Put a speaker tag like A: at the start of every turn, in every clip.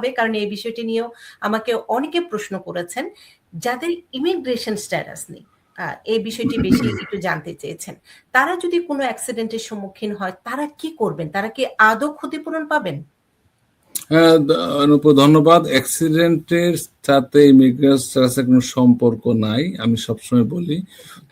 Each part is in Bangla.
A: হবে, কারণ এই বিষয়টি নিয়েও আমাকে অনেকে প্রশ্ন করেছেন যাদের ইমিগ্রেশন স্ট্যাটাস নেই, এই বিষয়টি বেশি একটু জানতে চেয়েছেন। তারা যদি কোনো অ্যাক্সিডেন্টের সম্মুখীন হয় তারা কি করবেন? তারা কি আদৌ ক্ষতিপূরণ পাবেন?
B: হ্যাঁ, অনুপম, ধন্যবাদ। অ্যাক্সিডেন্টের সাথে ইমিগ্রেশন স্ট্যাটাসের কোনো সম্পর্ক নাই, আমি সবসময় বলি।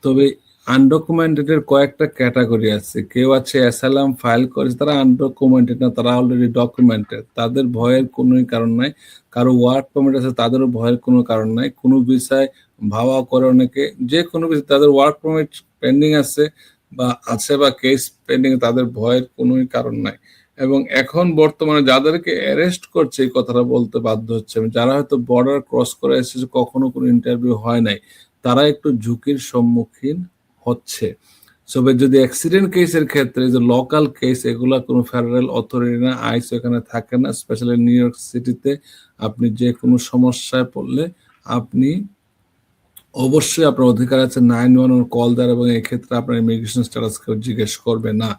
B: তবে আনডকুমেন্টেড এর কয়েকটা ক্যাটাগরি আছে। কেউ আছে অ্যাসাইলাম ফাইল করেছে, তারা আনডকুমেন্টেড না, তারা অলরেডি ডকুমেন্টেড, তাদের ভয়ের কোনো কারণ নাই। কারো ওয়ার্ক পারমিট আছে, তাদেরও ভয়ের কোনো কারণ নাই। কোনো বিষয় ভাবা করে অনেকে, যে কোনো বিষয় তাদের ওয়ার্ক পারমিট পেন্ডিং আছে বা কেস পেন্ডিং, তাদের ভয়ের কোনো কারণ নাই। এবং এখন বর্তমানে যাদেরকে অ্যারেস্ট করছে এই কথাটা বলতে বাধ্য হচ্ছে, যারা হয়তো বর্ডার ক্রস করে এসেছে, কখনো কোনো ইন্টারভিউ হয় নাই, তারা একটু ঝুঁকির সম্মুখীন হচ্ছে। তবে যদি অ্যাক্সিডেন্ট কেসের ক্ষেত্রে যে লোকাল কেস, এগুলা কোনো ফেডারেল অথরিটি না, আইস এখানে থাকে না। স্পেশালি নিউ ইয়র্ক সিটিতে আপনি যে কোনো সমস্যায় পড়লে আপনি অবশ্যই আপনার অধিকার আছে 911 কল দেওয়ার, এবং এই ক্ষেত্রে আপনার ইমিগ্রেশন স্ট্যাটাস কেউ জিজ্ঞেস করবে না।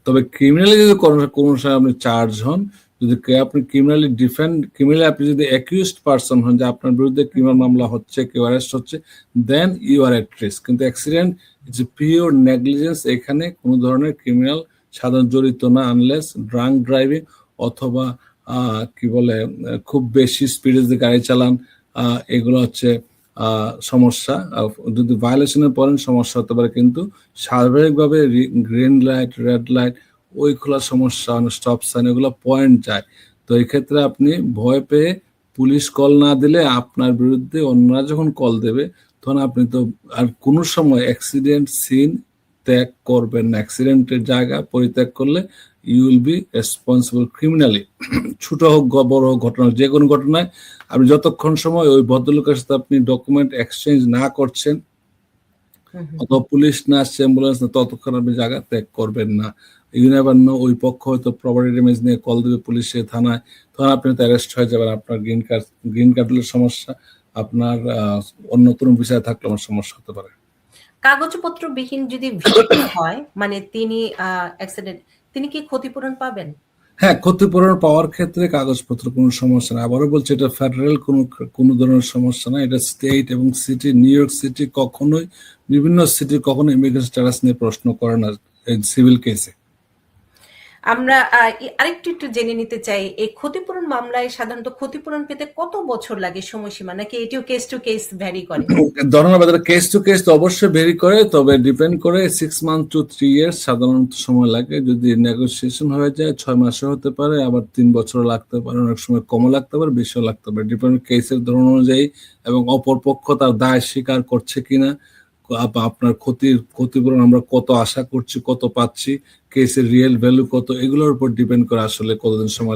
B: তবে ক্রিমিনালি যদি কোনো সময় আপনি চার্জ হন, যদি আপনি ক্রিমিনালি আপনি যদি অ্যাকিউজড পারসন হন, যে আপনার বিরুদ্ধে ক্রিমিনাল মামলা হচ্ছে, কেউ অ্যারেস্ট হচ্ছে, then you are at risk. কিন্তু অ্যাক্সিডেন্ট ইটস পিওর নেগলিজেন্স, এখানে কোনো ধরনের ক্রিমিনাল সাধারণ জড়িত না, আনলেস ড্রাঙ্ক ড্রাইভিং অথবা কি বলে খুব বেশি স্পিডে যে গাড়ি চালান, এগুলো হচ্ছে সমস্যা। যদি ভায়োলেশনে পড়েন সমস্যা হতে পারে, কিন্তু স্বাভাবিকভাবে গ্রিন লাইট, রেড লাইট, ওই খোলা সমস্যা, স্টপ সাইন, এগুলো পয়েন্ট যায়। তো এই ক্ষেত্রে আপনি ভয় পেয়ে পুলিশ কল না দিলে, আপনার বিরুদ্ধে অন্যরা যখন কল দেবে, তখন আপনি তো আর কোনো সময় অ্যাক্সিডেন্ট সিন ত্যাগ করবেন না। অ্যাক্সিডেন্টের জায়গা পরিত্যাগ করলে you will be responsible criminally. ছোট হোক বড় হোক ঘটনা, যে কোনো ঘটনায় আপনি যতক্ষণ সময় ওই ভদ্রলোকের সাথে আপনি ডকুমেন্ট এক্সচেঞ্জ না করছেন, অথবা পুলিশ না আসছে, অ্যাম্বুলেন্স না, ততক্ষণ আপনি জায়গা ত্যাগ করবেন না। ইউ নেভার নো, ওই পক্ষ হয়তো প্রপার্টি ড্যামেজ নিয়ে কল দেবে পুলিশে, থানায়, তখন আপনি তো অ্যারেস্ট হয়ে যাবেন। আপনার গ্রিন কার্ডের সমস্যা, আপনার অন্য কোনো বিষয় থাকলে আমার সমস্যা হতে পারে।
A: কাগজপত্র বিহীন যদি ভিকটিম হয়, মানে তিনি অ্যাক্সিডেন্ট, তিনি কি ক্ষতিপূরণ পাবেন?
B: হ্যাঁ, ক্ষতিপূরণ পাওয়ার ক্ষেত্রে কাগজপত্র কোনো সমস্যা না। আবারও বলছি, এটা ফেডারেল কোনো ধরনের সমস্যা না, এটা স্টেট এবং সিটি। নিউ ইয়র্ক সিটি কখনোই, বিভিন্ন সিটি কখনো ইমিগ্রেশন স্ট্যাটাস নিয়ে প্রশ্ন করে না সিভিল কেসে।
A: আমরা একটু জেনে নিতে চাই, এই ক্ষতিপূরণ মামলায় সাধারণত ক্ষতিপূরণ পেতে কত বছর লাগে সময়সীমা, নাকি এটিও কেস টু কেস ভ্যারি করে?
B: ধন্যবাদ। কেস টু কেস তো অবশ্যই ভেরি করে, তবে ডিপেন্ড করে 6 মান্থ টু 3 ইয়ার্স সাধারণত সময় লাগে। যদি নেগোসিয়েশন হয়ে যায় 6 মাসে হতে পারে, আবার 3 বছর লাগতে পারে, অনেক সময় কমও লাগতে পারে, বেশিও লাগতে পারে, ডিপেন্ড কেসের ধরন অনুযায়ী এবং অপরপক্ষ তার দায় স্বীকার করছে কিনা, আপনার ক্ষতিপূরণ আমরা কত আশা করছি, কত পাচ্ছি, কেসের রিয়েল ভ্যালু কত, এগুলোর উপর ডিপেন্ড করে আসলে কতদিন সময়